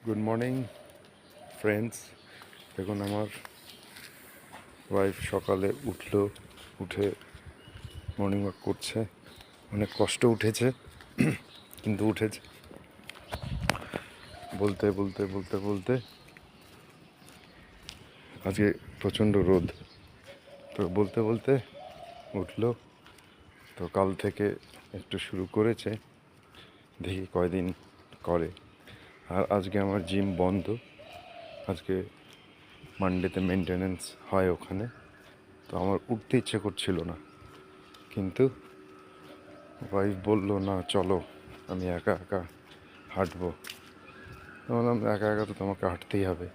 Good morning friends. দেখুন আমার wife সকালে উঠে মর্নিং ওয়াক করছে। অনেক কষ্ট উঠেছে কিন্তু উঠেছে। বলতে বলতে বলতে বলতে আজকে প্রচণ্ড রোদ, তো বলতে বলতে উঠলো। তো কাল থেকে একটু শুরু করেছে, দেখি কয়দিন করে। আর আজকে আমার জিম বন্ধ, আজকে মানডেতে মেনটেনেন্স হয় ওখানে। তো আমার উঠতে ইচ্ছে করছিল না, কিন্তু ওয়াইফ বললো না চলো, আমি একা একা হাঁটবো। বললাম একা একা তো তোমাকে হাঁটতেই হবে,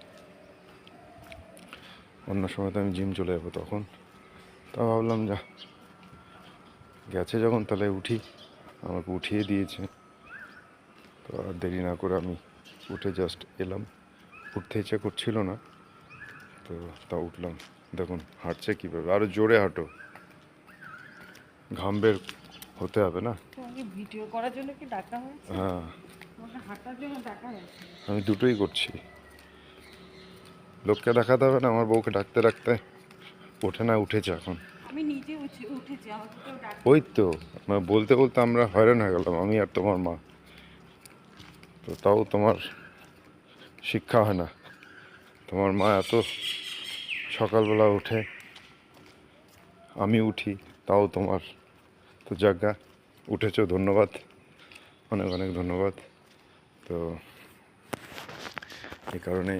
অন্য সময় তো আমি জিম চলে যাবো তখন। তা ভাবলাম যা গেছে যখন তাহলে উঠি, আমাকে উঠিয়ে দিয়েছে। তো আর দেরি না করে আমি উঠে জাস্ট এলাম। উঠতে ইচ্ছে করছিল না, তো তা উঠলাম। দেখুন হাঁটছে কীভাবে, আরও জোরে হাঁটো, ঘাম বের হতে হবে না। তোমাকে ভিডিও করার জন্য কি ডাকা হয়েছে? হ্যাঁ, তোমাকে হাঁটার জন্য ডাকা হয়েছে? আমি দুটোই করছি। লোককে দেখাতে হবে না, আমার বউকে ডাকতে ডাকতে ওঠে না, উঠেছে এখন। আমি নিজে উঠেছি, আমাকে কেউ ডাকে? ওই তো বলতে বলতে আমরা হয়রান হয়ে গেলাম, আমি আর তোমার মা। তো তাও তোমার শিক্ষা হয় না, তোমার মা এত সকালবেলা উঠে, আমি উঠি, তাও তোমার তো জায়গা উঠেছো, ধন্যবাদ, অনেক অনেক ধন্যবাদ। তো এই কারণে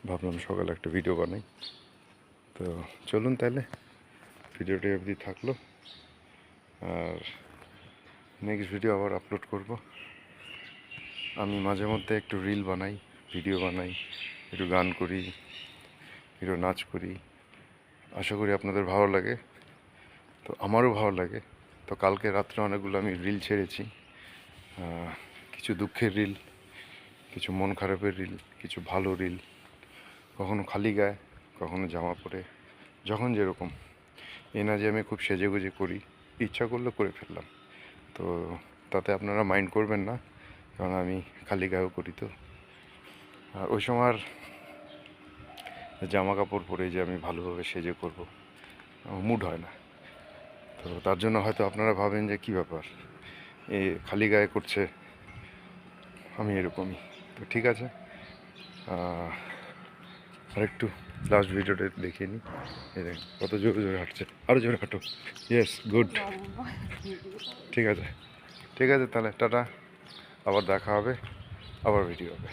ভাবলাম সকালে একটা ভিডিও বানাই। তো চলুন তাহলে, ভিডিওটি অবধি থাকলো, আর নেক্সট ভিডিও আবার আপলোড করব। আমি মাঝে মধ্যে একটু রিল বানাই, ভিডিও বানাই, একটু গান করি, একটু নাচ করি। আশা করি আপনাদের ভালো লাগে, তো আমারও ভালো লাগে। তো কালকে রাত্রে অনেকগুলো আমি রিল ছেড়েছি, কিছু দুঃখের রিল, কিছু মন খারাপের রিল, কিছু ভালো রিল, কখনো খালি গায়ে, কখনো জামা পরে, যখন যেরকম। এ না যে আমি খুব সেজেগুজে করি, ইচ্ছা করলে করে ফেললাম। তো তাতে আপনারা মাইন্ড করবেন না, কারণ আমি খালি গায়েও করি। তো আর ওই সময় আর জামা কাপড় পরে যে আমি ভালোভাবে সেজে করব, আমার মুড হয় না। তো তার জন্য হয়তো আপনারা ভাবেন যে কী ব্যাপার, এ খালি গায়ে করছে, আমি এরকমই। তো ঠিক আছে, আর একটু লাস্ট ভিডিওটা দেখিয়ে নিই। এই দেখেন কত জোরে জোরে হাঁটছে, আরও জোরে হাঁটো। Yes, good. লম্বা ভিডিও ঠিক আছে, ঠিক আছে, তাহলে টাটা, আবার দেখা হবে, আবার ভিডিও হবে।